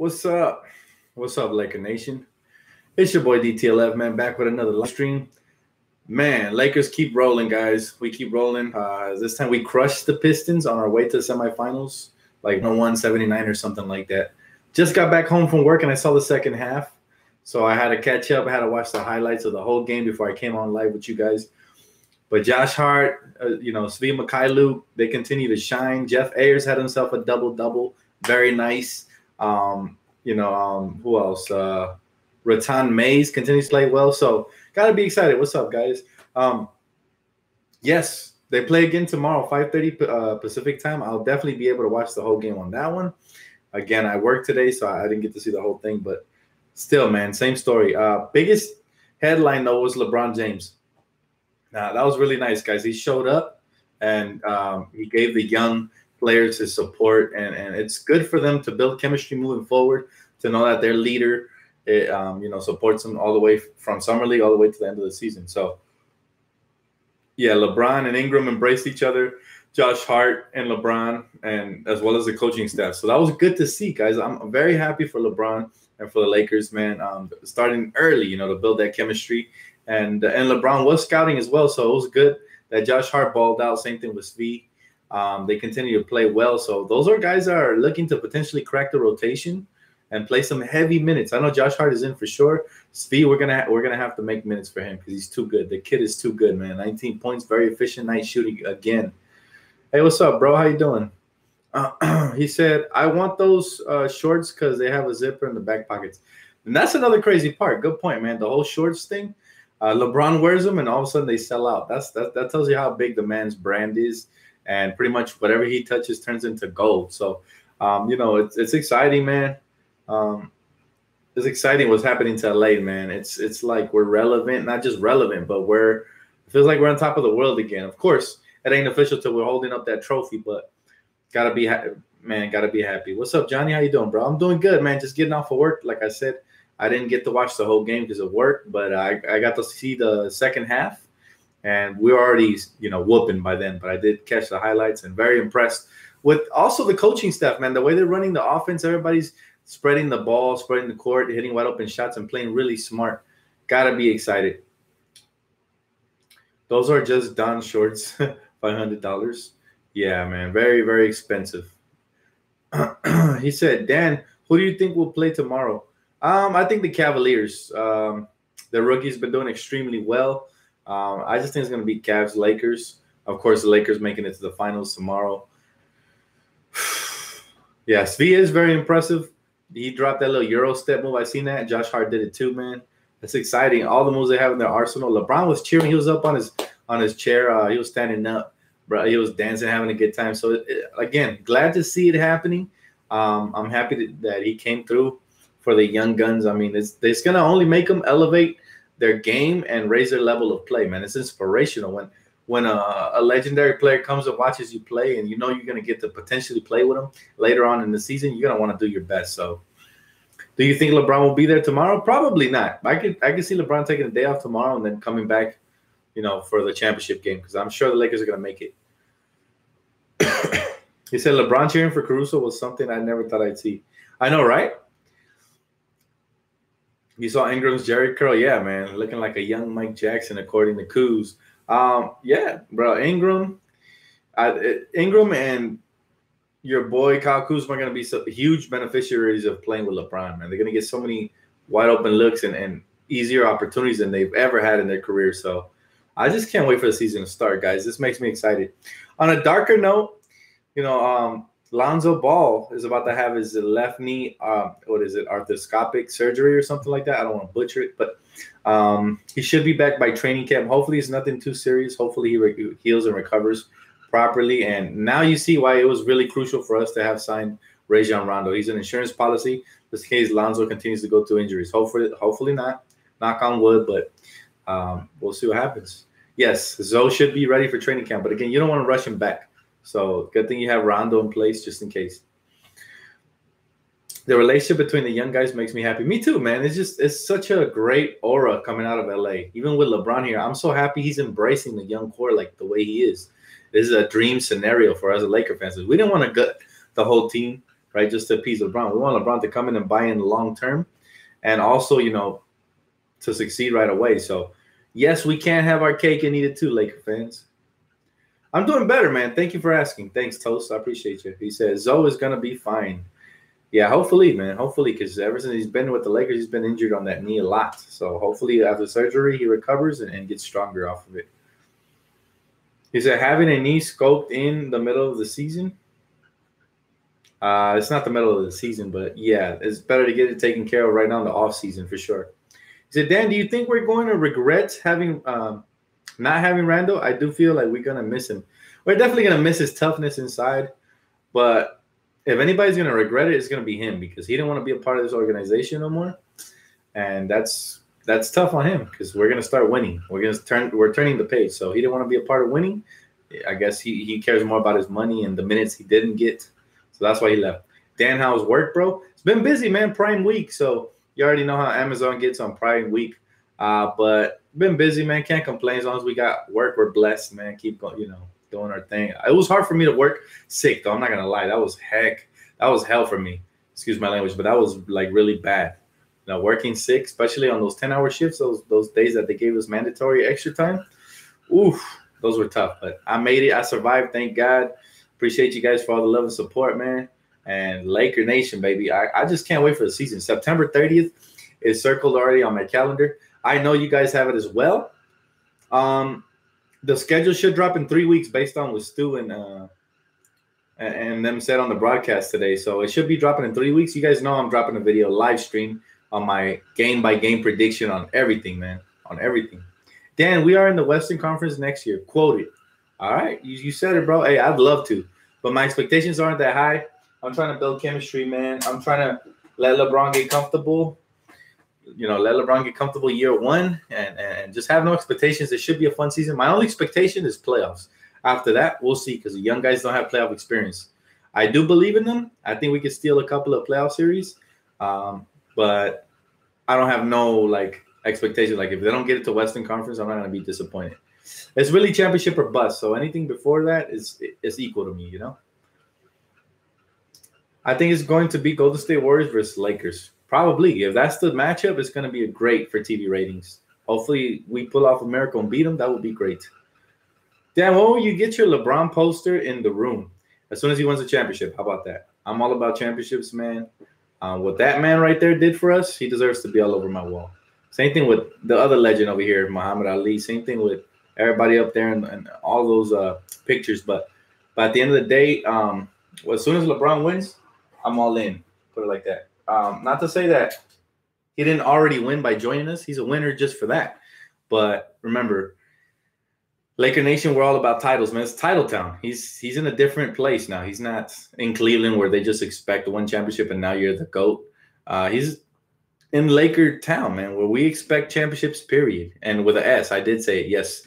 What's up? What's up, Laker Nation? It's your boy DTLF, man, back with another live stream. Man, Lakers keep rolling, guys. We keep rolling. This time we crushed the Pistons on our way to the semifinals, like 179 or something like that. Just got back home from work and I saw the second half. So I had to catch up. I had to watch the highlights of the whole game before I came on live with you guys. But Josh Hart, Svi Mykhailiuk, they continue to shine. Jeff Ayers had himself a double-double. Very nice. Who else? Rattan Mays continues to play well. So got to be excited. What's up, guys? Yes, they play again tomorrow, 5:30 Pacific time. I'll definitely be able to watch the whole game on that one. Again, I worked today, so I didn't get to see the whole thing. But still, man, same story. Biggest headline, though, was LeBron James. That was really nice, guys. He showed up, and he gave the young players his support, and it's good for them to build chemistry moving forward, to know that their leader supports them all the way from Summer League all the way to the end of the season. So, yeah, LeBron and Ingram embraced each other, Josh Hart and LeBron, and as well as the coaching staff. So that was good to see, guys. I'm very happy for LeBron and for the Lakers, man, starting early, to build that chemistry. And LeBron was scouting as well, so it was good that Josh Hart balled out. Same thing with Svi. They continue to play well. So those are guys that are looking to potentially crack the rotation and play some heavy minutes. I know Josh Hart is in for sure. Svi, we're gonna have to make minutes for him because he's too good. The kid is too good, man. 19 points, very efficient night shooting again. Hey, what's up, bro? How you doing? He said, I want those shorts because they have a zipper in the back pockets. And that's another crazy part. Good point, man. The whole shorts thing. LeBron wears them, and all of a sudden they sell out. That tells you how big the man's brand is. And pretty much whatever he touches turns into gold. So, it's exciting, man. It's exciting what's happening to LA, man. It's like we're relevant, not just relevant, but it feels like we're on top of the world again. Of course, it ain't official till we're holding up that trophy, but gotta be happy. What's up, Johnny? How you doing, bro? I'm doing good, man. Just getting off of work. Like I said, I didn't get to watch the whole game because of work, but I got to see the second half. And we were already, whooping by then. But I did catch the highlights and very impressed with also the coaching staff, man. The way they're running the offense, everybody's spreading the ball, spreading the court, hitting wide open shots, and playing really smart. Gotta be excited. Those are just Don shorts, $500. Yeah, man, very, very expensive. He said, Dan, who do you think will play tomorrow? I think the Cavaliers. The rookie's been doing extremely well. I just think it's going to be Cavs, Lakers. Of course, the Lakers making it to the finals tomorrow. Yeah, Svi is very impressive. He dropped that little Euro step move. I seen that. Josh Hart did it too, man. That's exciting. All the moves they have in their arsenal. LeBron was cheering. He was up on his chair. He was standing up. Bro, he was dancing, having a good time. So, again, glad to see it happening. I'm happy that he came through for the young guns. I mean, it's going to only make them elevate their game and raise their level of play, man. It's inspirational when a legendary player comes and watches you play, and you're going to get to potentially play with them later on in the season. You're going to want to do your best. So, do you think LeBron will be there tomorrow? Probably not. I could see LeBron taking a day off tomorrow and then coming back, for the championship game, because I'm sure the Lakers are going to make it. He said LeBron cheering for Caruso was something I never thought I'd see. I know, right? You saw Ingram's Jerry curl? Yeah, man. Looking like a young Mike Jackson, according to Kuz. Yeah, bro. Ingram and your boy Kyle Kuzma are going to be huge beneficiaries of playing with LeBron, man. They're going to get so many wide open looks and easier opportunities than they've ever had in their career. So I just can't wait for the season to start, guys. This makes me excited. On a darker note, Lonzo Ball is about to have his left knee, arthroscopic surgery or something like that. I don't want to butcher it, but he should be back by training camp. Hopefully it's nothing too serious. Hopefully he heals and recovers properly. And now you see why it was really crucial for us to have signed Rajon Rondo. He's an insurance policy. Just in case Lonzo continues to go through injuries. Hopefully not. Knock on wood, but we'll see what happens. Yes, Zoe should be ready for training camp. But again, you don't want to rush him back. So good thing you have Rondo in place just in case. The relationship between the young guys makes me happy. Me too, man. It's such a great aura coming out of LA. Even with LeBron here, I'm so happy he's embracing the young core like the way he is. This is a dream scenario for us as Laker fans. We didn't want to gut the whole team. right? Just to appease LeBron. We want LeBron to come in and buy in long term, and also, to succeed right away. So, yes, we can't have our cake and eat it too, Laker fans. I'm doing better, man. Thank you for asking. Thanks, Toast. I appreciate you. He says Zoe is gonna be fine. Yeah, hopefully, man. Hopefully, because ever since he's been with the Lakers, he's been injured on that knee a lot. So hopefully, after surgery, he recovers and gets stronger off of it. He said having a knee scoped in the middle of the season. It's not the middle of the season, but yeah, it's better to get it taken care of right now in the off season for sure. He said, Dan, do you think we're going to regret having not having Randall? I do feel like we're gonna miss him. We're definitely gonna miss his toughness inside, but if anybody's going to regret it, it's going to be him because he didn't want to be a part of this organization no more. And that's tough on him because we're going to start winning. We're turning the page. So he didn't want to be a part of winning. I guess he cares more about his money and the minutes he didn't get. So that's why he left. Dan, how's work, bro? It's been busy, man. Prime week. So you already know how Amazon gets on Prime week. But been busy, man. Can't complain as long as we got work. We're blessed, man. Keep going, doing our thing. It was hard for me to work sick, though. I'm not gonna lie. That was hell for me. Excuse my language, but that was like really bad. Working sick, especially on those 10-hour shifts, those days that they gave us mandatory extra time. Oof, those were tough. But I made it. I survived. Thank God. Appreciate you guys for all the love and support, man. And Laker Nation, baby. I just can't wait for the season. September 30th is circled already on my calendar. I know you guys have it as well. The schedule should drop in 3 weeks based on what Stu and them said on the broadcast today. So it should be dropping in 3 weeks. You guys know I'm dropping a video live stream on my game-by-game prediction on everything, man. On everything. Dan, we are in the Western Conference next year. Quote it. All right. You said it, bro. Hey, I'd love to. But my expectations aren't that high. I'm trying to build chemistry, man. I'm trying to let LeBron get comfortable. Let LeBron get comfortable year one and just have no expectations. It should be a fun season. My only expectation is playoffs. After that, we'll see because the young guys don't have playoff experience. I do believe in them. I think we could steal a couple of playoff series, but I don't have no expectations. Like if they don't get it to Western Conference, I'm not going to be disappointed. It's really championship or bust. So anything before that is equal to me, I think it's going to be Golden State Warriors versus Lakers. Probably. If that's the matchup, it's going to be great for TV ratings. Hopefully, we pull off a miracle and beat them. That would be great. Dan, when will you get your LeBron poster in the room? As soon as he wins a championship. How about that? I'm all about championships, man. What that man right there did for us, he deserves to be all over my wall. Same thing with the other legend over here, Muhammad Ali. Same thing with everybody up there and all those pictures. But at the end of the day, as soon as LeBron wins, I'm all in. Put it like that. Not to say that he didn't already win by joining us. He's a winner just for that. But remember, Laker Nation, we're all about titles, man. It's title town. He's in a different place now. He's not in Cleveland where they just expect one championship and now you're the GOAT. He's in Laker town, man, where we expect championships, period. And with an S, I did say it. Yes,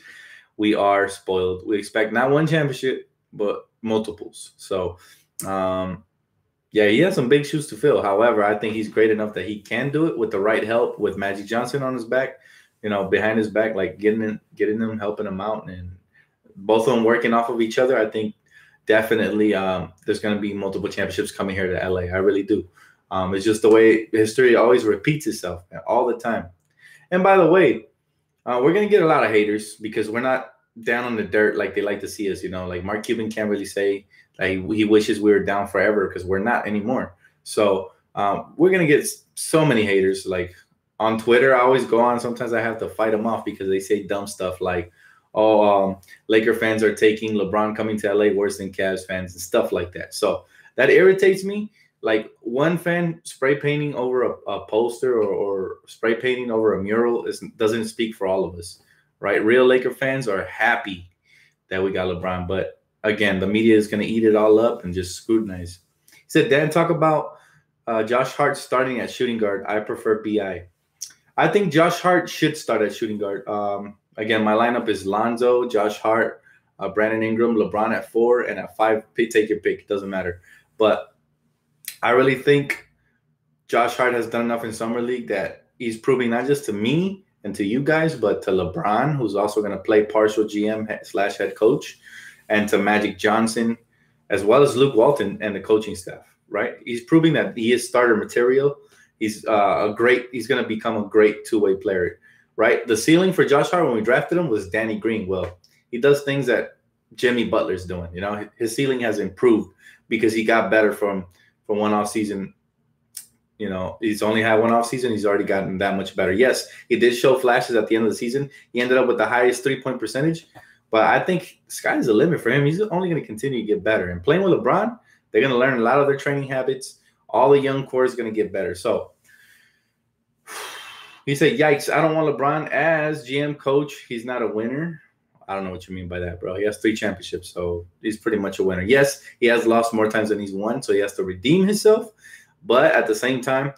we are spoiled. We expect not one championship, but multiples. So, yeah, he has some big shoes to fill. However, I think he's great enough that he can do it with the right help, with Magic Johnson on his back, behind his back, like getting him, helping him out, and both of them working off of each other. I think definitely there's going to be multiple championships coming here to LA. I really do. It's just the way history always repeats itself all the time. And by the way, we're going to get a lot of haters because we're not down on the dirt like they like to see us. Like Mark Cuban can't really say he wishes we were down forever because we're not anymore. So we're going to get so many haters. Like on Twitter, I always go on. Sometimes I have to fight them off because they say dumb stuff like, Laker fans are taking LeBron coming to LA worse than Cavs fans and stuff like that. So that irritates me. Like one fan spray painting over a poster or spray painting over a mural doesn't speak for all of us, right? Real Laker fans are happy that we got LeBron. But again, the media is going to eat it all up and just scrutinize. He said, Dan, talk about Josh Hart starting at shooting guard. I prefer BI. I think Josh Hart should start at shooting guard. Again, my lineup is Lonzo, Josh Hart, Brandon Ingram, LeBron at 4, and at 5, take your pick. It doesn't matter. But I really think Josh Hart has done enough in Summer League that he's proving not just to me and to you guys, but to LeBron, who's also going to play partial GM/head coach, and to Magic Johnson, as well as Luke Walton and the coaching staff. right? He's proving that he is starter material. He's he's going to become a great two-way player, right? The ceiling for Josh Hart when we drafted him was Danny Green. Well, he does things that Jimmy Butler's doing. You know, his ceiling has improved because he got better from one off season. You know, he's only had one off season. He's already gotten that much better. Yes, he did show flashes at the end of the season. He ended up with the highest 3-point percentage. But I think sky's the limit for him. He's only going to continue to get better. And playing with LeBron, they're going to learn a lot of their training habits. All the young core is going to get better. So he said, yikes, I don't want LeBron as GM coach. He's not a winner. I don't know what you mean by that, bro. He has 3 championships, so he's pretty much a winner. Yes, he has lost more times than he's won, so he has to redeem himself. But at the same time,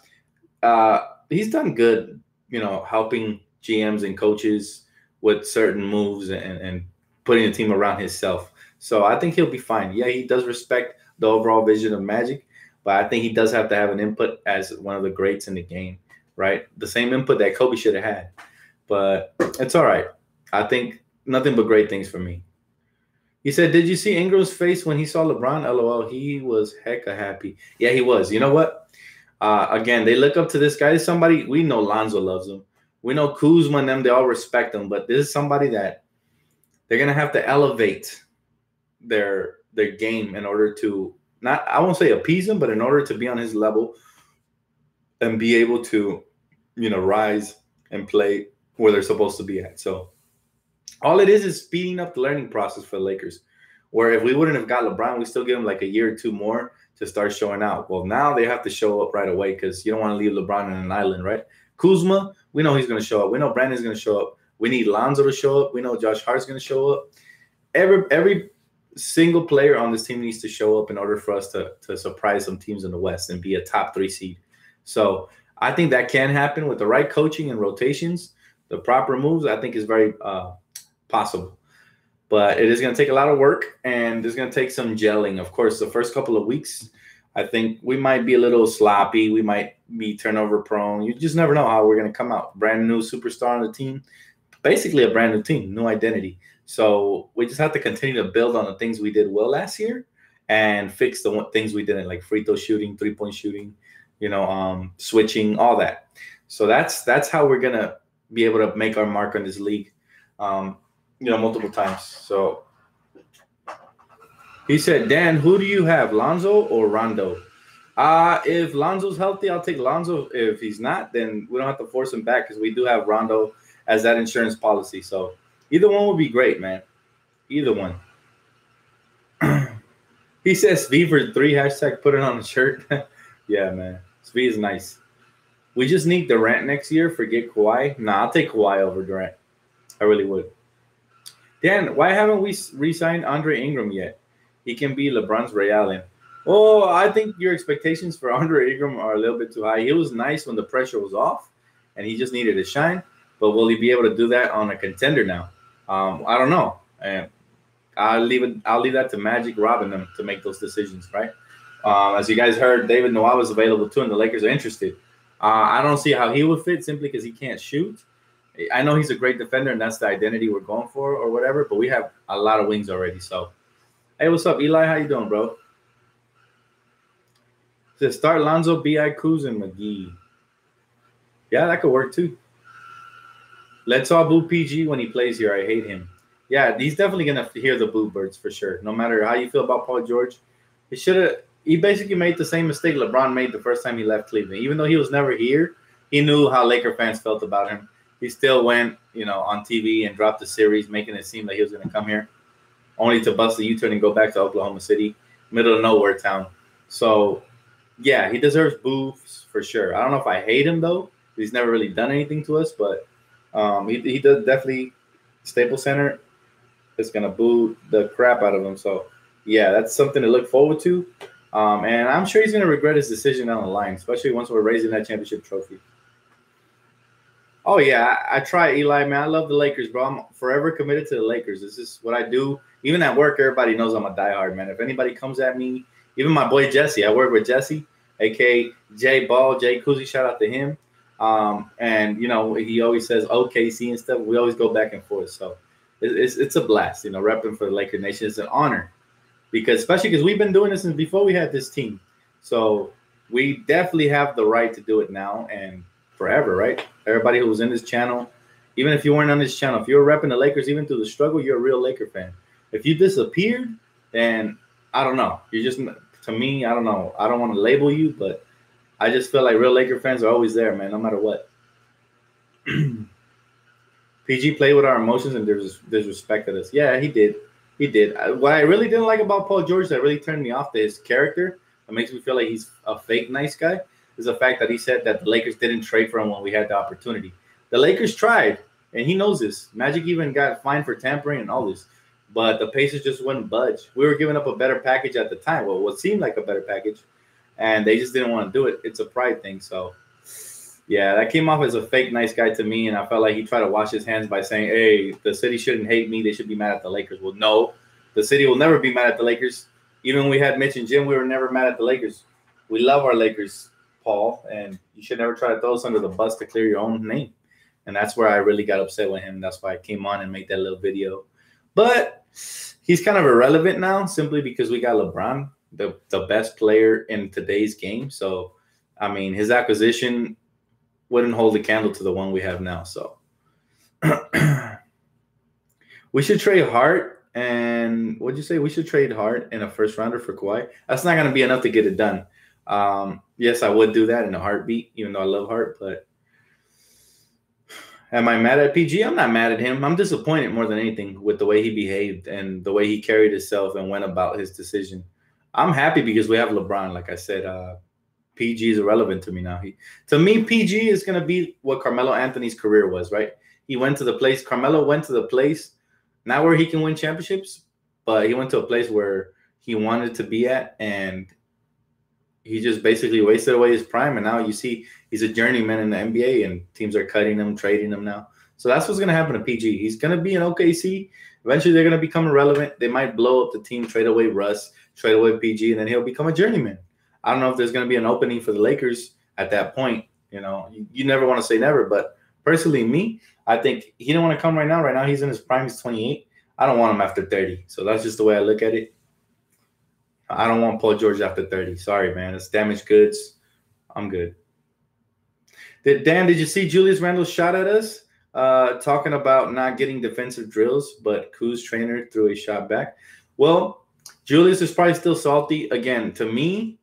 he's done good, you know, helping GMs and coaches with certain moves and putting a team around himself. So I think he'll be fine. Yeah, he does respect the overall vision of Magic, but I think he does have to have an input as one of the greats in the game, right? The same input that Kobe should have had. But it's all right. I think nothing but great things for me. He said, did you see Ingram's face when he saw LeBron? LOL, he was hecka happy. Yeah, he was. You know what? Again, they look up to this guy. This is somebody, we know Lonzo loves him. We know Kuzma and them, they all respect him. But this is somebody that they're going to have to elevate their game in order to, not, I won't say appease him, but in order to be on his level and be able to, you know, rise and play where they're supposed to be at. So all it is speeding up the learning process for the Lakers, where if we wouldn't have got LeBron, we still give him like a year or 2 more to start showing out. Well, now they have to show up right away because you don't want to leave LeBron on an island, right? Kuzma, we know he's going to show up. We know Brandon's going to show up. We need Lonzo to show up. We know Josh Hart's going to show up. Every single player on this team needs to show up in order for us to surprise some teams in the West and be a top 3 seed. So I think that can happen with the right coaching and rotations. The proper moves, I think, is very possible. But it is going to take a lot of work, and it's going to take some gelling. Of course, the first couple of weeks, I think we might be a little sloppy. We might be turnover prone. You just never know how we're going to come out. Brand new superstar on the team, basically a brand new team, new identity. So we just have to continue to build on the things we did well last year and fix the things we didn't, like free throw shooting, 3-point shooting, you know, switching, all that. So that's how we're going to be able to make our mark on this league. You know, multiple times. So he said, Dan, who do you have, Lonzo or Rondo? If Lonzo's healthy, I'll take Lonzo. If he's not, then we don't have to force him back because we do have Rondo as that insurance policy. So either one would be great, man. Either one. He says V for 3 hashtag put it on the shirt. Yeah, man. V is nice. We just need Durant next year. Forget Kawhi. Nah, I'll take Kawhi over Durant. I really would. Dan, why haven't we re-signed Andre Ingram yet? He can be LeBron's Ray Allen. Oh, I think your expectations for Andre Ingram are a little bit too high. He was nice when the pressure was off, and he just needed to shine. But will he be able to do that on a contender now? I don't know. And I'll leave that to Magic, Robin, them to make those decisions, right? As you guys heard, David Noah was available too, and the Lakers are interested. I don't see how he would fit simply because he can't shoot. I know he's a great defender, and that's the identity we're going for or whatever, but we have a lot of wings already. So, hey, what's up, Eli? How you doing, bro? To start Lonzo, B.I. Kuz, and McGee. Yeah, that could work too. Let's all boo PG when he plays here. I hate him. Yeah, he's definitely going to hear the boo birds for sure. No matter how you feel about Paul George, he basically made the same mistake LeBron made the first time he left Cleveland. Even though he was never here, he knew how Laker fans felt about him. He still went, you know, on TV and dropped the series, making it seem like he was going to come here, only to bust a U-turn and go back to Oklahoma City, middle of nowhere town. So, yeah, he deserves boos for sure. I don't know if I hate him, though. He's never really done anything to us, but he does definitely. Staples Center is going to boo the crap out of him. So, yeah, that's something to look forward to. And I'm sure he's going to regret his decision down the line, especially once we're raising that championship trophy. Oh, yeah, I try, Eli, man. I love the Lakers, bro. I'm forever committed to the Lakers. This is what I do. Even at work, everybody knows I'm a diehard, man. If anybody comes at me, even my boy Jesse, I work with Jesse, a.k.a. Jay Ball, Jay Kuzi, shout out to him. And, you know, he always says OKC and stuff. We always go back and forth. So it's a blast, you know, repping for the Laker Nation. It's an honor, especially because we've been doing this since before we had this team. So we definitely have the right to do it now and forever, right? Everybody who's in this channel, even if you weren't on this channel, if you're repping the Lakers, even through the struggle, you're a real Laker fan. If you disappeared, then I don't know. You're just, to me, I don't know. I don't want to label you, but I just feel like real Laker fans are always there, man, no matter what. PG played with our emotions and disrespected us. Yeah, he did. He did. What I really didn't like about Paul George that really turned me off to his character, that makes me feel like he's a fake nice guy, is the fact that he said that the Lakers didn't trade for him when we had the opportunity. The Lakers tried, and he knows this. Magic even got fined for tampering and all this. But the Pacers just wouldn't budge. We were giving up a better package at the time. Well, what seemed like a better package. And they just didn't want to do it. It's a pride thing. So, yeah, that came off as a fake nice guy to me. And I felt like he tried to wash his hands by saying, hey, the city shouldn't hate me. They should be mad at the Lakers. Well, no, the city will never be mad at the Lakers. Even when we had Mitch and Jim, we were never mad at the Lakers. We love our Lakers, Paul. And you should never try to throw us under the bus to clear your own name. And that's where I really got upset with him. That's why I came on and made that little video. But he's kind of irrelevant now simply because we got LeBron, the best player in today's game. So, I mean, his acquisition wouldn't hold a candle to the one we have now. So, we should trade Hart. And what'd you say? We should trade Hart in a first rounder for Kawhi. That's not going to be enough to get it done. Yes, I would do that in a heartbeat, even though I love Hart. But am I mad at PG? I'm not mad at him. I'm disappointed more than anything with the way he behaved and the way he carried himself and went about his decision. I'm happy because we have LeBron. Like I said, PG is irrelevant to me now. To me, PG is going to be what Carmelo Anthony's career was, right? He went to the place. Carmelo went to the place, not where he can win championships, but he went to a place where he wanted to be at, and he just basically wasted away his prime. And now you see he's a journeyman in the NBA, and teams are cutting him, trading him now. So that's what's going to happen to PG. He's going to be in OKC. Eventually, they're going to become irrelevant. They might blow up the team, trade away Russ, trade away PG, and then he'll become a journeyman. I don't know if there's going to be an opening for the Lakers at that point. You know, you never want to say never, but personally, me, I think he don't want to come right now. Right now, he's in his prime. He's 28. I don't want him after 30. So that's just the way I look at it. I don't want Paul George after 30. Sorry, man. It's damaged goods. I'm good. Dan, did you see Julius Randle's shot at us? Talking about not getting defensive drills, but Kuz's trainer threw a shot back. Well, Julius is probably still salty. Again, to me,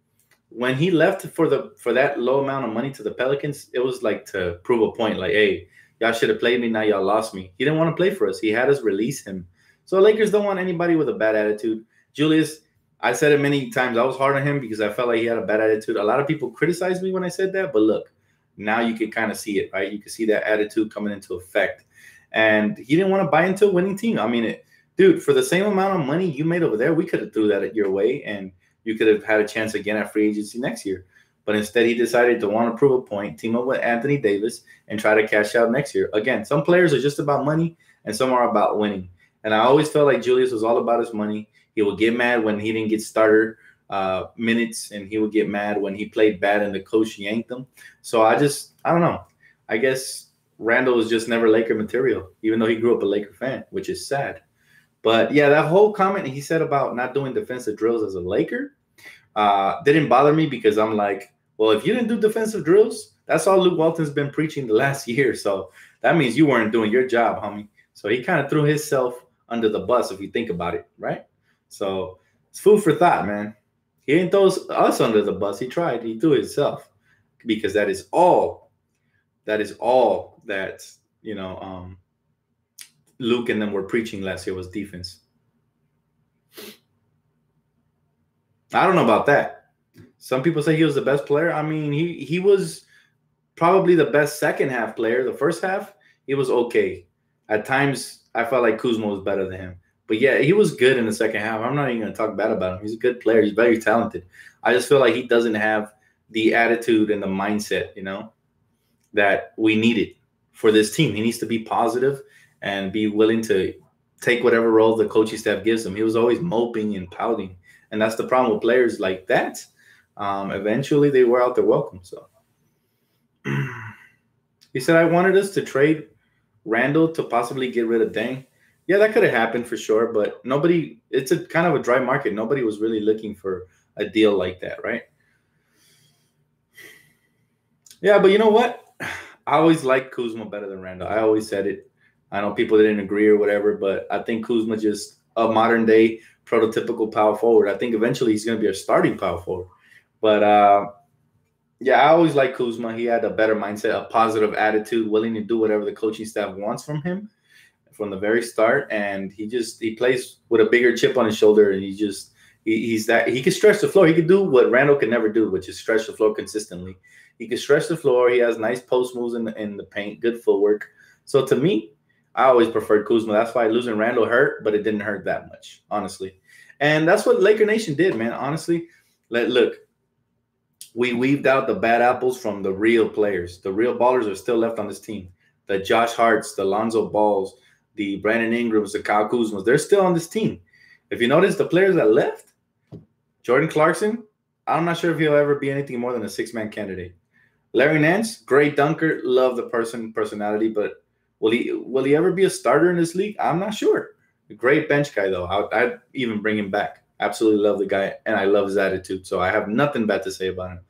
when he left for that low amount of money to the Pelicans, it was like to prove a point. Like, hey, y'all should have played me. Now y'all lost me. He didn't want to play for us. He had us release him. So Lakers don't want anybody with a bad attitude. Julius, I said it many times. I was hard on him because I felt like he had a bad attitude. A lot of people criticized me when I said that, but look, now you can kind of see it, right? You can see that attitude coming into effect. And he didn't want to buy into a winning team. I mean, dude, for the same amount of money you made over there, we could have threw that your way, and you could have had a chance again at free agency next year. But instead, he decided to want to prove a point, team up with Anthony Davis, and try to cash out next year. Again, some players are just about money, and some are about winning. And I always felt like Julius was all about his money. He would get mad when he didn't get starter minutes, and he would get mad when he played bad and the coach yanked him. So I don't know. I guess Randle was just never Laker material, even though he grew up a Laker fan, which is sad. But, yeah, that whole comment he said about not doing defensive drills as a Laker didn't bother me because I'm like, well, if you didn't do defensive drills, that's all Luke Walton's been preaching the last year. So that means you weren't doing your job, homie. So he kind of threw himself under the bus if you think about it, right? So it's food for thought, man. He didn't throw us under the bus. He tried. He threw himself because that is all that, Luke and them were preaching last year was defense. I don't know about that. Some people say he was the best player. I mean, he was probably the best second half player. The first half, he was okay. At times, I felt like Kuzma was better than him. But, yeah, he was good in the second half. I'm not even going to talk bad about him. He's a good player. He's very talented. I just feel like he doesn't have the attitude and the mindset, that we needed for this team. He needs to be positive and be willing to take whatever role the coaching staff gives him. He was always moping and pouting. And that's the problem with players like that. Eventually, they wear out their welcome. So he said, I wanted us to trade Randle to possibly get rid of Deng. Yeah, that could have happened for sure, but it's a kind of a dry market. Nobody was really looking for a deal like that, right? Yeah, but you know what? I always liked Kuzma better than Randall. I always said it. I know people didn't agree or whatever, but I think Kuzma just a modern day prototypical power forward. I think eventually he's going to be a starting power forward. But yeah, I always liked Kuzma. He had a better mindset, a positive attitude, willing to do whatever the coaching staff wants from him from the very start. And he plays with a bigger chip on his shoulder, and he's that he can stretch the floor. He can do what Randall could never do, which is stretch the floor consistently. He can stretch the floor. He has nice post moves in the paint, good footwork. So to me, I always preferred Kuzma. That's why losing Randall hurt, but it didn't hurt that much, honestly. And that's what Laker Nation did, man. Honestly, look, we weaved out the bad apples from the real players. The real ballers are still left on this team. The Josh Harts, the Lonzo Balls, the Brandon Ingrams, the Kyle Kuzmas, they're still on this team. If you notice, the players that left, Jordan Clarkson, I'm not sure if he'll ever be anything more than a six-man candidate. Larry Nance, great dunker, love the personality, but will he ever be a starter in this league? I'm not sure. A great bench guy, though. I'd even bring him back. Absolutely love the guy, and I love his attitude, so I have nothing bad to say about him.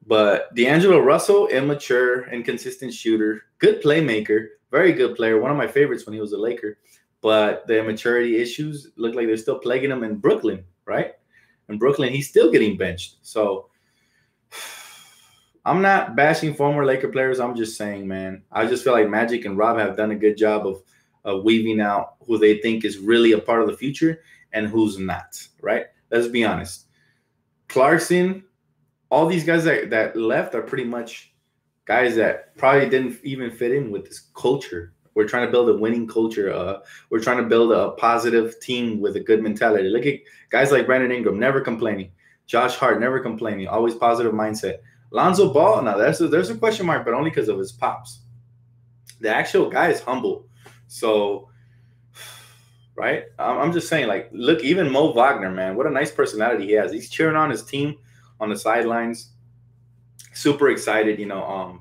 But D'Angelo Russell, immature, inconsistent shooter, good playmaker, very good player, one of my favorites when he was a Laker. But the immaturity issues look like they're still plaguing him in Brooklyn, right? In Brooklyn, he's still getting benched. So I'm not bashing former Laker players. I'm just saying, man, I just feel like Magic and Rob have done a good job of weaving out who they think is really a part of the future and who's not, right? Let's be honest. Clarkson, all these guys that left are pretty much guys that probably didn't even fit in with this culture. We're trying to build a winning culture. We're trying to build a positive team with a good mentality. Look at guys like Brandon Ingram, never complaining. Josh Hart, never complaining. Always positive mindset. Lonzo Ball, now there's a question mark, but only because of his pops. The actual guy is humble. So, right? I'm just saying, like, look, even Mo Wagner, man, what a nice personality he has. He's cheering on his team on the sidelines. Super excited,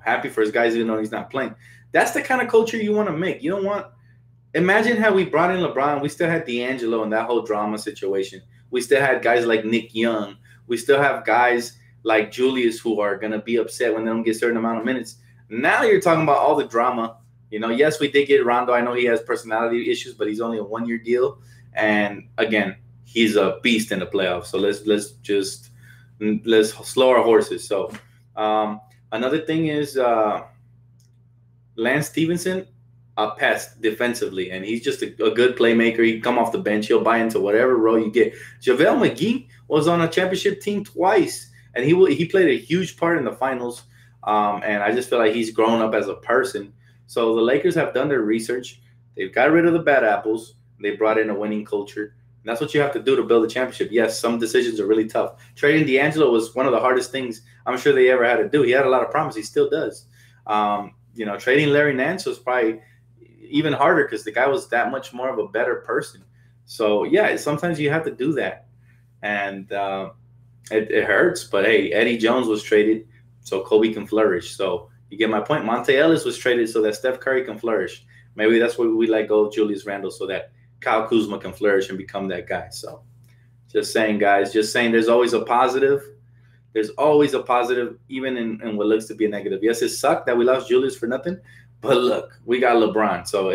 happy for his guys even though he's not playing. That's the kind of culture you want to make. You don't want – imagine how we brought in LeBron. We still had D'Angelo and that whole drama situation. We still had guys like Nick Young. We still have guys like Julius who are going to be upset when they don't get a certain amount of minutes. Now you're talking about all the drama. Yes, we did get Rondo. I know he has personality issues, but he's only a one-year deal. And, again, he's a beast in the playoffs. So let's slow our horses. So another thing is Lance Stevenson, a pest defensively, and he's just a good playmaker. He can come off the bench. He'll buy into whatever role you get. JaVale McGee was on a championship team twice, and he played a huge part in the finals. And I just feel like he's grown up as a person. So the Lakers have done their research. They've got rid of the bad apples. They brought in a winning culture. And that's what you have to do to build a championship. Yes, some decisions are really tough. Trading D'Angelo was one of the hardest things I'm sure they ever had to do. He had a lot of promise. He still does. Trading Larry Nance was probably even harder because the guy was that much more of a better person. So, yeah, sometimes you have to do that. And it hurts. But, hey, Eddie Jones was traded so Kobe can flourish. So, you get my point. Monte Ellis was traded so that Steph Curry can flourish. Maybe that's why we let go of Julius Randle so that Kyle Kuzma can flourish and become that guy. So, just saying, guys, there's always a positive. There's always a positive, even in what looks to be a negative. Yes, it sucked that we lost Julius for nothing, but look, we got LeBron. So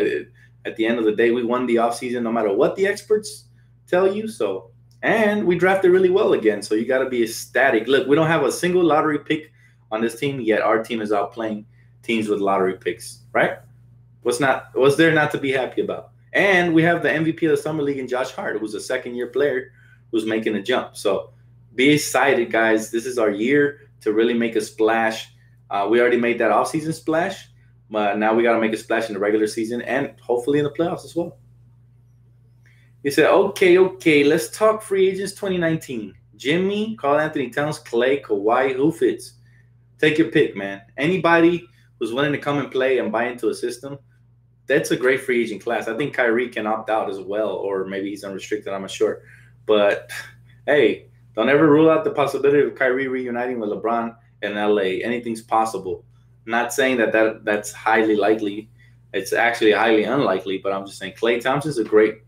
at the end of the day, we won the offseason no matter what the experts tell you. So, and we drafted really well again. So you got to be ecstatic. Look, we don't have a single lottery pick on this team, yet our team is outplaying teams with lottery picks, right? What's there not to be happy about? And we have the MVP of the Summer League in Josh Hart, who's a second-year player who's making a jump. So be excited, guys. This is our year to really make a splash. We already made that offseason splash, but now we got to make a splash in the regular season and hopefully in the playoffs as well. He said, okay, let's talk free agents 2019. Jimmy, Karl Anthony Towns, Clay, Kawhi, who fits? Take your pick, man. Anybody who's willing to come and play and buy into a system, that's a great free agent class. I think Kyrie can opt out as well, or maybe he's unrestricted. I'm not sure. But, hey, don't ever rule out the possibility of Kyrie reuniting with LeBron in LA. Anything's possible. I'm not saying that's highly likely. It's actually highly unlikely, but I'm just saying Klay Thompson's a great,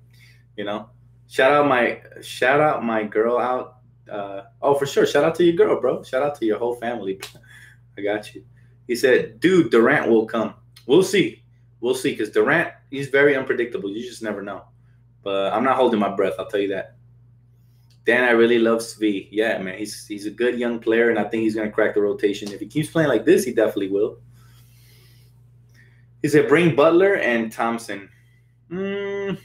shout out my girl out. For sure. Shout out to your girl, bro. Shout out to your whole family. I got you. He said, dude, Durant will come. We'll see. We'll see. Because Durant, he's very unpredictable. You just never know. But I'm not holding my breath. I'll tell you that. Dan, I really love Svi. Yeah, man. He's a good young player, and I think he's going to crack the rotation. If he keeps playing like this, he definitely will. He said, bring Butler and Thompson. You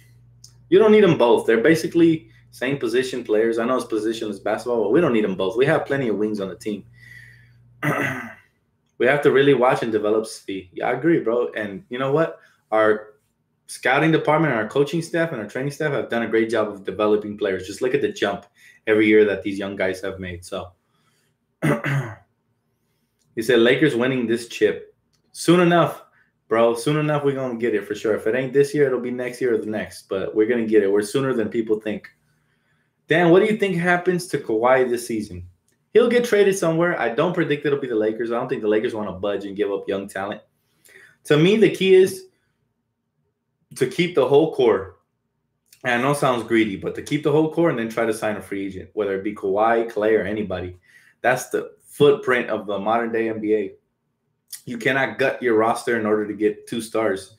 don't need them both. They're basically same position players. I know it's positionless basketball, but we don't need them both. We have plenty of wings on the team. We have to really watch and develop Svi. Yeah, I agree, bro. And you know what? Our scouting department and our coaching staff and our training staff have done a great job of developing players. Just look at the jump every year that these young guys have made. So he said, Lakers winning this chip. Soon enough, bro. Soon enough, we're going to get it for sure. If it ain't this year, it'll be next year or the next. But we're going to get it. We're sooner than people think. Dan, what do you think happens to Kawhi this season? He'll get traded somewhere. I don't predict it'll be the Lakers. I don't think the Lakers want to budge and give up young talent. To me, the key is to keep the whole core. And I know it sounds greedy, but to keep the whole core and then try to sign a free agent, whether it be Kawhi, Clay, or anybody. That's the footprint of the modern-day NBA. You cannot gut your roster in order to get 2 stars.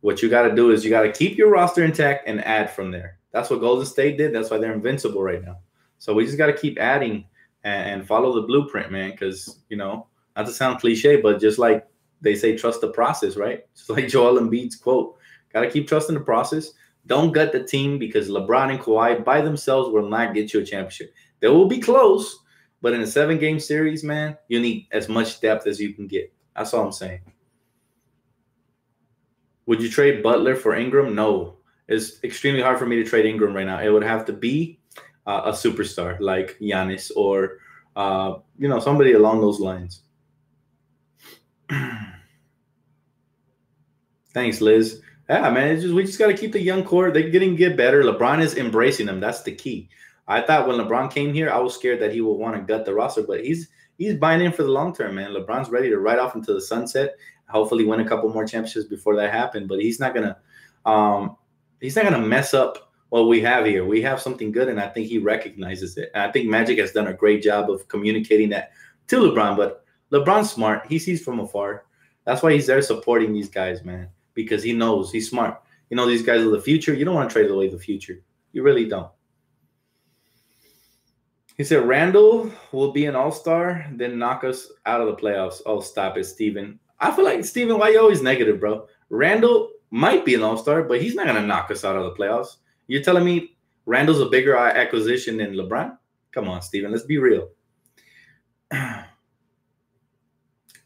What you got to do is you got to keep your roster intact and add from there. That's what Golden State did. That's why they're invincible right now. So we just got to keep adding and follow the blueprint, man, because, you know, not to sound cliche, but just like they say, trust the process, right? Just like Joel Embiid's quote, got to keep trusting the process. Don't gut the team because LeBron and Kawhi by themselves will not get you a championship. They will be close, but in a 7-game series, man, you need as much depth as you can get. That's all I'm saying. Would you trade Butler for Ingram? No. It's extremely hard for me to trade Ingram right now. It would have to be a superstar like Giannis or, you know, somebody along those lines. Thanks, Liz. Yeah, man, we just got to keep the young core. They're get better. LeBron is embracing them. That's the key. I thought when LeBron came here, I was scared that he would want to gut the roster, but he's buying in for the long term, man. LeBron's ready to ride off into the sunset. Hopefully win a couple more championships before that happens, but he's not gonna mess up what we have here. We have something good, and I think he recognizes it. And I think Magic has done a great job of communicating that to LeBron, but LeBron's smart. He sees from afar. That's why he's there supporting these guys, man, because he knows he's smart. You know, these guys are the future. You don't want to trade away the future. You really don't. He said, Randall will be an all-star, then knock us out of the playoffs. Oh, stop it, Steven. I feel like, Steven, why are you always negative, bro? Randall might be an all-star, but he's not going to knock us out of the playoffs. You're telling me Randall's a bigger acquisition than LeBron? Come on, Steven, let's be real.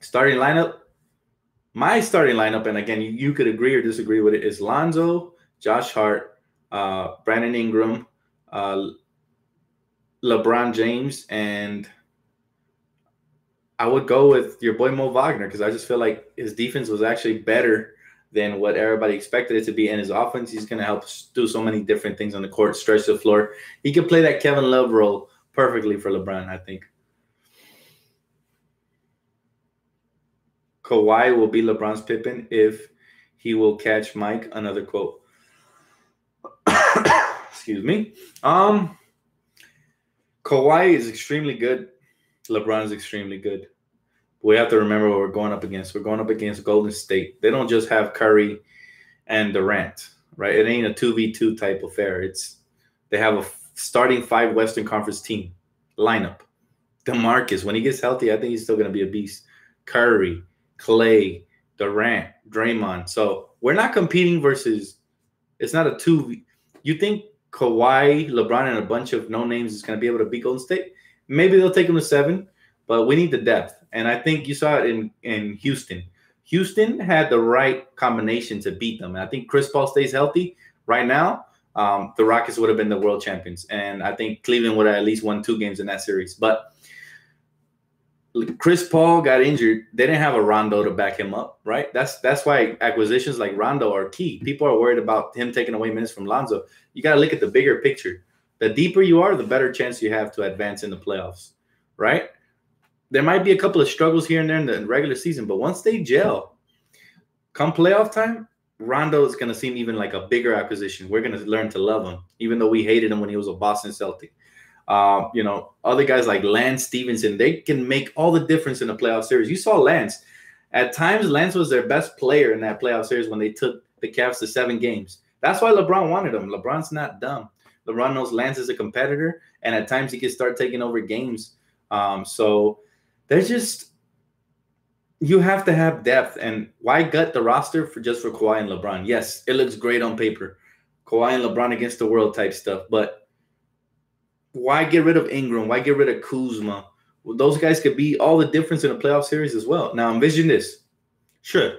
Starting lineup. My starting lineup, and again, you could agree or disagree with it, is Lonzo, Josh Hart, Brandon Ingram, LeBron James, and I would go with your boy Mo Wagner because I just feel like his defense was actually better than what everybody expected it to be. And his offense, he's going to help do so many different things on the court, stretch the floor. He could play that Kevin Love role perfectly for LeBron, I think. Kawhi will be LeBron's Pippen if he will catch Mike. Another quote. Excuse me. Kawhi is extremely good. LeBron is extremely good. We have to remember what we're going up against. We're going up against Golden State. They don't just have Curry and Durant, right? It ain't a 2v2 type affair. They have a starting 5 Western Conference team lineup. DeMarcus, when he gets healthy, I think he's still going to be a beast. Curry, Clay, Durant, Draymond. So we're not competing versus – it's not a 2v. You think Kawhi, LeBron, and a bunch of no-names is going to be able to beat Golden State? Maybe they'll take them to 7, but we need the depth. And I think you saw it in Houston. Houston had the right combination to beat them. And I think Chris Paul stays healthy right now. The Rockets would have been the world champions. And I think Cleveland would have at least won 2 games in that series. But Chris Paul got injured. They didn't have a Rondo to back him up, right? That's why acquisitions like Rondo are key. People are worried about him taking away minutes from Lonzo. You got to look at the bigger picture. The deeper you are, the better chance you have to advance in the playoffs, right? There might be a couple of struggles here and there in the regular season, but once they gel, come playoff time, Rondo is going to seem even like a bigger acquisition. We're going to learn to love him, even though we hated him when he was a Boston Celtic. Other guys like Lance Stevenson, they can make all the difference in a playoff series. You saw Lance. At times, Lance was their best player in that playoff series when they took the Cavs to 7 games. That's why LeBron wanted him. LeBron's not dumb. LeBron knows Lance is a competitor, and at times he can start taking over games. So there's just – you have to have depth. And why gut the roster for Kawhi and LeBron? Yes, it looks great on paper. Kawhi and LeBron against the world type stuff. But why get rid of Ingram? Why get rid of Kuzma? Well, those guys could be all the difference in a playoff series as well. Now, envision this. Sure,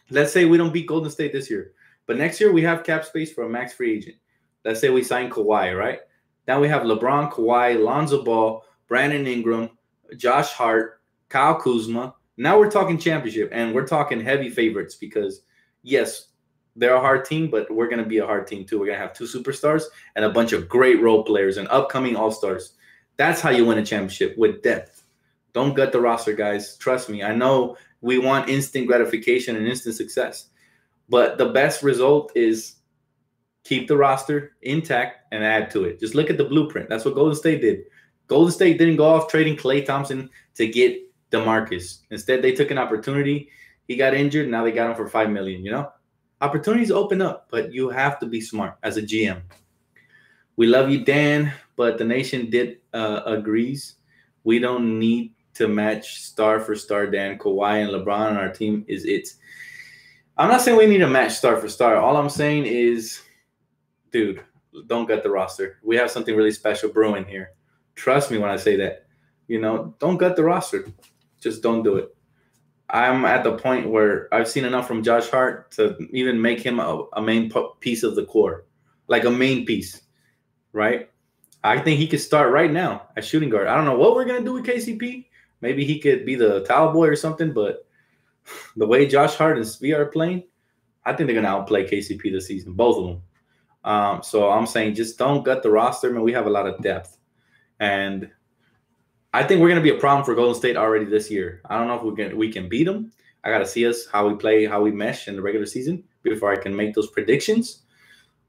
let's say we don't beat Golden State this year. But next year we have cap space for a max free agent. Let's say we sign Kawhi, right? Now we have LeBron, Kawhi, Lonzo Ball, Brandon Ingram, Josh Hart, Kyle Kuzma. Now we're talking championship, and we're talking heavy favorites because, yes, they're a hard team, but we're going to be a hard team too. We're going to have 2 superstars and a bunch of great role players and upcoming all-stars. That's how you win a championship, with depth. Don't gut the roster, guys. Trust me. I know we want instant gratification and instant success, but the best result is keep the roster intact and add to it. Just look at the blueprint. That's what Golden State did. Golden State didn't go off trading Klay Thompson to get DeMarcus. Instead, they took an opportunity. He got injured. Now they got him for $5 million. Opportunities open up, but you have to be smart as a GM. We love you, Dan, but the nation agrees. We don't need to match star for star, Dan. Kawhi and LeBron on our team is it. I'm not saying we need to match star for star. All I'm saying is, dude, don't gut the roster. We have something really special brewing here. Trust me when I say that. Don't gut the roster. Just don't do it. I'm at the point where I've seen enough from Josh Hart to even make him a main piece of the core, like a main piece, right? I think he could start right now at shooting guard. I don't know what we're going to do with KCP. Maybe he could be the towel boy or something, but the way Josh Hart and Svi are playing, I think they're going to outplay KCP this season, both of them. So I'm saying just don't gut the roster, man. We have a lot of depth. And I think we're going to be a problem for Golden State already this year. I don't know if we can beat them. I got to see us how we play, how we mesh in the regular season before I can make those predictions.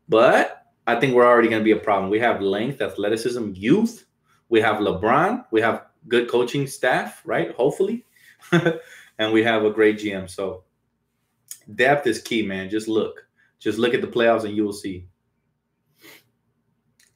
But I think we're already going to be a problem. We have length, athleticism, youth. We have LeBron. We have good coaching staff, right? Hopefully. And we have a great GM. So depth is key, man. Just look. Just look at the playoffs and you will see.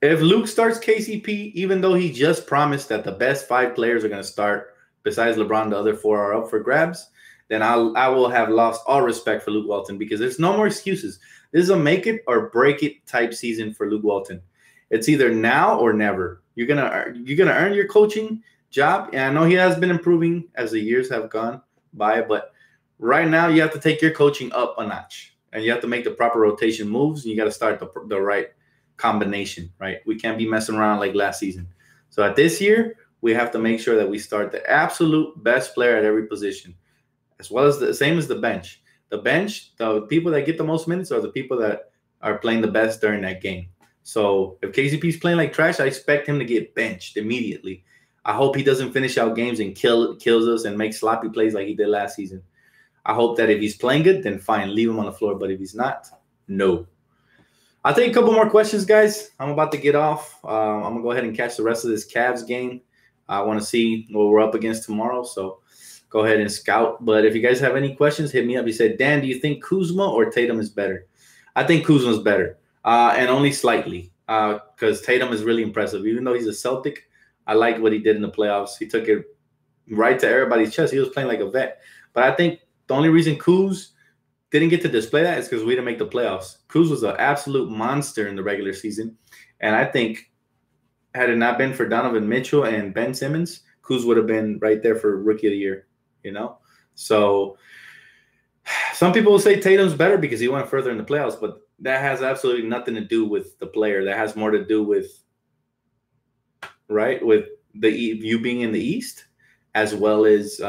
If Luke starts KCP, even though he just promised that the best 5 players are going to start, besides LeBron, the other 4 are up for grabs, then I will have lost all respect for Luke Walton because there's no more excuses. This is a make it or break it type season for Luke Walton. It's either now or never. You're gonna earn your coaching job, and I know he has been improving as the years have gone by, but right now you have to take your coaching up a notch, and you have to make the proper rotation moves, and you got to start the right combination, right? We can't be messing around like last season. So at this year, we have to make sure that we start the absolute best player at every position, as well as the same as the bench. The bench, the people that get the most minutes are the people that are playing the best during that game. So if KCP's playing like trash, I expect him to get benched immediately. I hope he doesn't finish out games and kills us and make sloppy plays like he did last season. I hope that if he's playing good, then fine, leave him on the floor. But if he's not, no. I'll take a couple more questions, guys. I'm about to get off. I'm going to go ahead and catch the rest of this Cavs game. I want to see what we're up against tomorrow, so go ahead and scout. But if you guys have any questions, hit me up. He said, Dan, do you think Kuzma or Tatum is better? I think Kuzma's better, and only slightly, because Tatum is really impressive. Even though he's a Celtic, I liked what he did in the playoffs. He took it right to everybody's chest. He was playing like a vet. But I think the only reason Kuz didn't get to display that is because we didn't make the playoffs. Kuz was an absolute monster in the regular season. And I think had it not been for Donovan Mitchell and Ben Simmons, Kuz would have been right there for Rookie of the Year, So some people will say Tatum's better because he went further in the playoffs, but that has absolutely nothing to do with the player. That has more to do with, right, with you being in the East, as well as,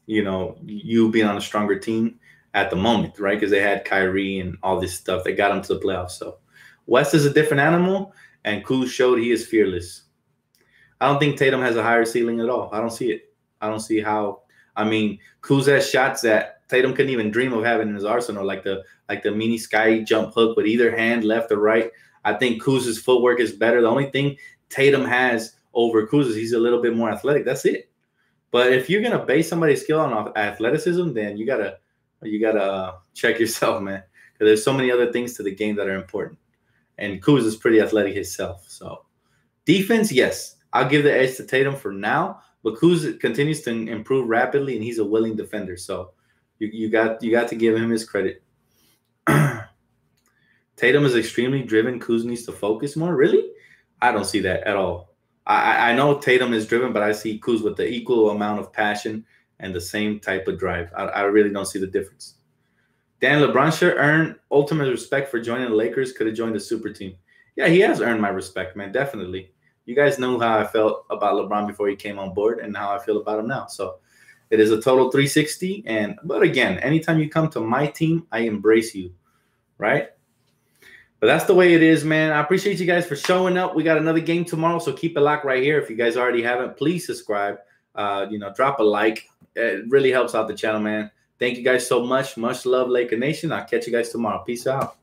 you being on a stronger team at the moment, right? Because they had Kyrie and all this stuff that got them to the playoffs. So West is a different animal, and Kuz showed he is fearless. I don't think Tatum has a higher ceiling at all. I don't see it. I don't see how. I mean, Kuz has shots that Tatum couldn't even dream of having in his arsenal, like the mini sky jump hook with either hand, left or right. I think Kuz's footwork is better. The only thing Tatum has over Kuz. He's a little bit more athletic. That's it. But if you're gonna base somebody's skill on athleticism, then you gotta check yourself, man. Because there's so many other things to the game that are important. And Kuz is pretty athletic himself. So defense, yes, I'll give the edge to Tatum for now. But Kuz continues to improve rapidly, and he's a willing defender. So you got to give him his credit. Tatum is extremely driven. Kuz needs to focus more. Really? I don't see that at all. I know Tatum is driven, but I see Kuz with the equal amount of passion and the same type of drive. I really don't see the difference. Dan, LeBron should earn ultimate respect for joining the Lakers. Could have joined the super team. Yeah, he has earned my respect, man, definitely. You guys know how I felt about LeBron before he came on board and how I feel about him now. So it is a total 360. But again, anytime you come to my team, I embrace you, right? But that's the way it is, man. I appreciate you guys for showing up. We got another game tomorrow, so keep it locked right here. If you guys already haven't, please subscribe. Drop a like. It really helps out the channel, man. Thank you guys so much. Much love, Laker Nation. I'll catch you guys tomorrow. Peace out.